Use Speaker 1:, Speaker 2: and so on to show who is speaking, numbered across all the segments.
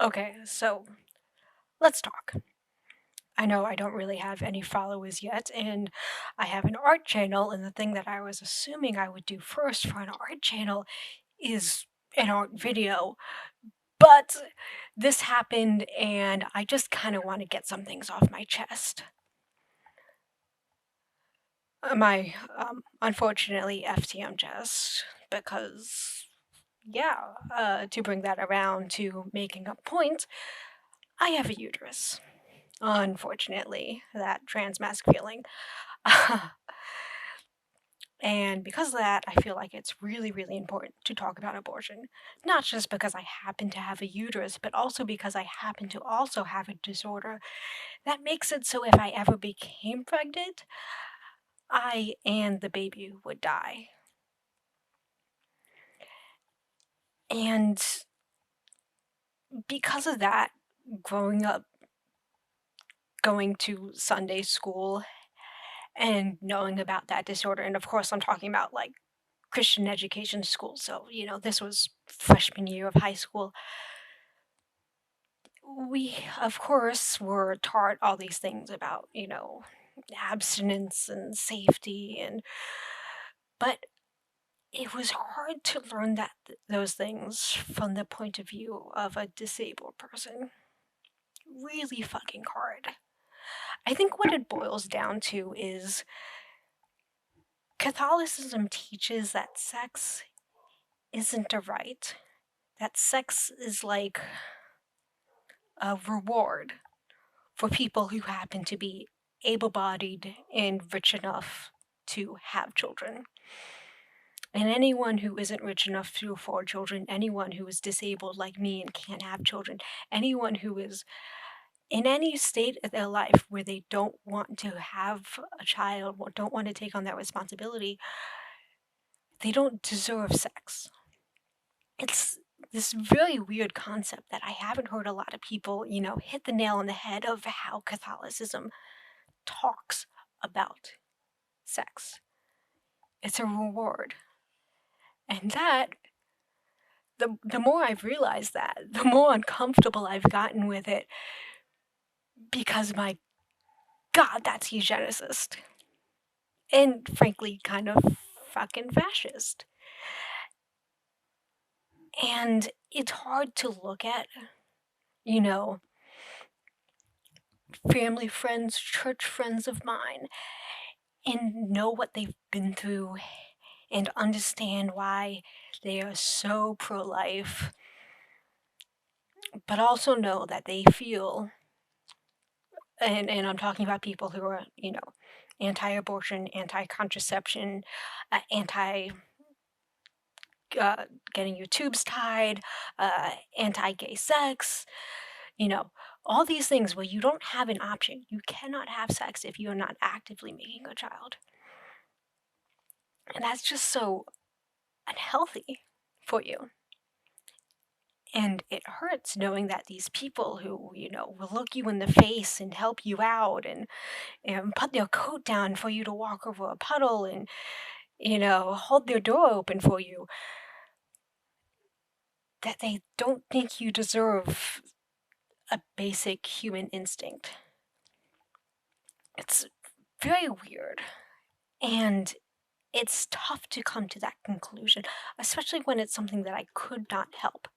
Speaker 1: Okay, so let's talk. I know I don't really have any followers yet, and I have an art channel, and the thing that I was assuming I would do first for an art channel is an art video. But this happened, and I just kind of want to get some things off my chest. My, unfortunately, FTM chest, because, yeah, to bring that around to making a point, I have a uterus. Unfortunately, that trans mask feeling. And because of that, I feel like it's really, really important to talk about abortion. Not just because I happen to have a uterus, but also because I happen to also have a disorder that makes it so if I ever became pregnant, I and the baby would die. And because of that, growing up, going to Sunday school, and knowing about that disorder, and of course, I'm talking about like Christian education school, so this was freshman year of high school. We, of course, were taught all these things about, abstinence and safety, but it was hard to learn those things from the point of view of a disabled person. Really fucking hard. I think what it boils down to is Catholicism teaches that sex isn't a right, that sex is like a reward for people who happen to be able bodied and rich enough to have children. And anyone who isn't rich enough to afford children, anyone who is disabled like me and can't have children, anyone who is in any state of their life where they don't want to have a child or don't want to take on that responsibility, they don't deserve sex. It's this really weird concept that I haven't heard a lot of people, hit the nail on the head of how Catholicism talks about sex. It's a reward. And the more I've realized that, the more uncomfortable I've gotten with it because my God, that's eugenicist. And frankly, kind of fucking fascist. And it's hard to look at, you know, family friends, church friends of mine, and know what they've been through and understand why they are so pro life, but also know that they feel, and I'm talking about people who are, anti abortion, anti contraception, anti getting your tubes tied, anti gay sex, you know, all these things where you don't have an option. You cannot have sex if you are not actively making a child. And that's just so unhealthy for you. And it hurts knowing that these people who, will look you in the face and help you out and put their coat down for you to walk over a puddle and, hold their door open for you, that they don't think you deserve a basic human instinct. It's very weird. And it's tough to come to that conclusion, especially when it's something that I could not help.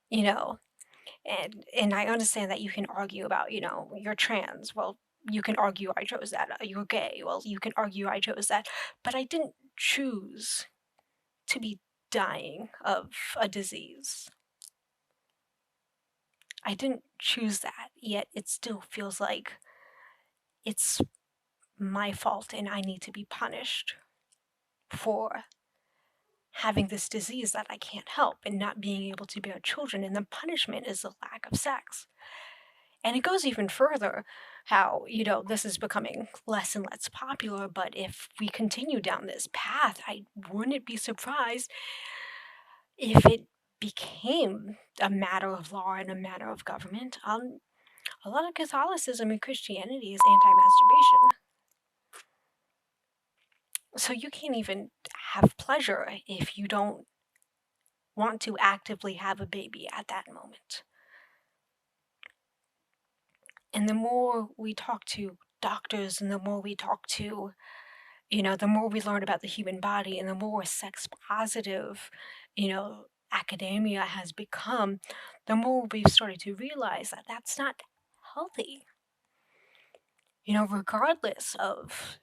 Speaker 1: You know, and I understand that you can argue about, you're trans. Well, you can argue I chose that. You're gay. Well, you can argue I chose that. But I didn't choose to be dying of a disease. I didn't choose that, yet it still feels like it's my fault and I need to be punished for having this disease that I can't help and not being able to bear children. And the punishment is the lack of sex. And it goes even further how, this is becoming less and less popular. But if we continue down this path, I wouldn't be surprised if it became a matter of law and a matter of government. A lot of Catholicism and Christianity is anti masturbation. So you can't even have pleasure if you don't want to actively have a baby at that moment. And the more we talk to doctors and the more we talk to, the more we learn about the human body and the more sex positive, academia has become, the more we've started to realize that that's not healthy. Regardless of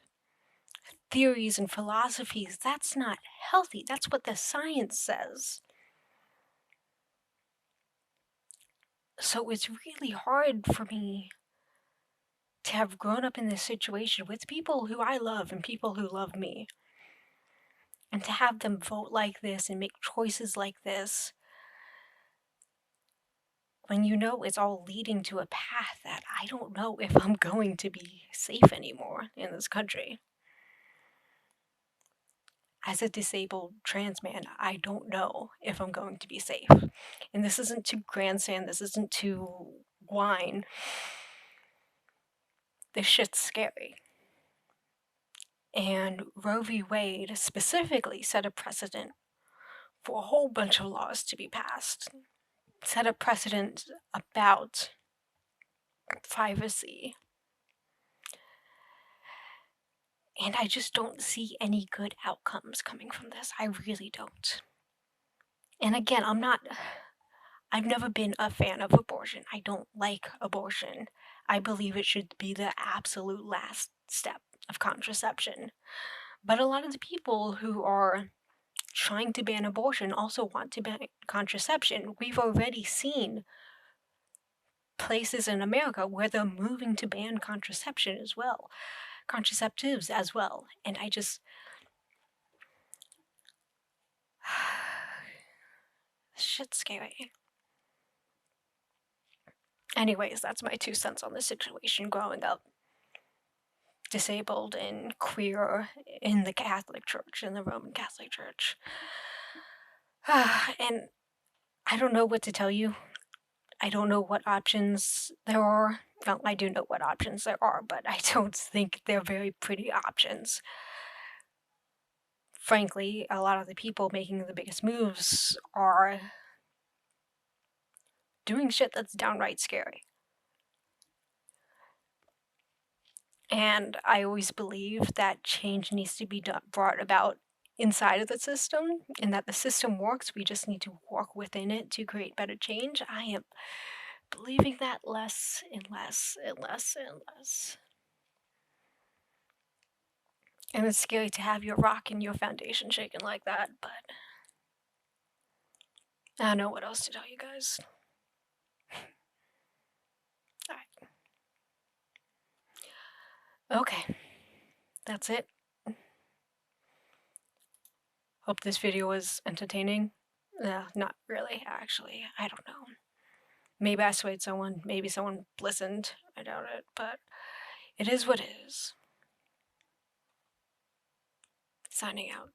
Speaker 1: theories and philosophies, that's not healthy. That's what the science says. So it's really hard for me to have grown up in this situation with people who I love and people who love me, and to have them vote like this and make choices like this when it's all leading to a path that I don't know if I'm going to be safe anymore in this country. As a disabled trans man, I don't know if I'm going to be safe. And this isn't to grandstand, this isn't to whine. This shit's scary. And Roe v. Wade specifically set a precedent for a whole bunch of laws to be passed. Set a precedent about privacy. And I just don't see any good outcomes coming from this. I really don't. And again, I've never been a fan of abortion. I don't like abortion. I believe it should be the absolute last step of contraception. But a lot of the people who are trying to ban abortion also want to ban contraception. We've already seen places in America where they're moving to ban contraception as well, contraceptives as well. And I just, shit's scary. Anyways, that's my 2 cents on the situation growing up disabled and queer in the Catholic Church, in the Roman Catholic Church. And I don't know what to tell you. I don't know what options there are. Well, I do know what options there are, but I don't think they're very pretty options. Frankly, a lot of the people making the biggest moves are doing shit that's downright scary. And I always believe that change needs to be brought about inside of the system, and that the system works. We just need to work within it to create better change. I am believing that less and less and less and less. And it's scary to have your rock and your foundation shaken like that, but I don't know what else to tell you guys. Alright. Okay. That's it. Hope this video was entertaining. Not really, actually. I don't know. Maybe I swayed someone. Maybe someone listened. I doubt it, but it is what it is. Signing out.